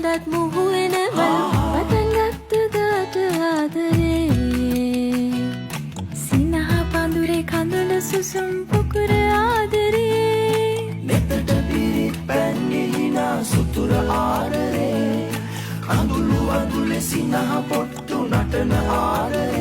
හොඳත් මුහුවෙනවලු පටන් ගත්තදාට ආදරේ සිනහ පඳුරේ කඳුළු සුසුම් පුකුර ආදරේ නෙතට පිරිත් පැන්නිහිනා සුතුර ආරරේ කඳුළු අඳුලේ සිනහ පොට්ටු නටන ආරරේ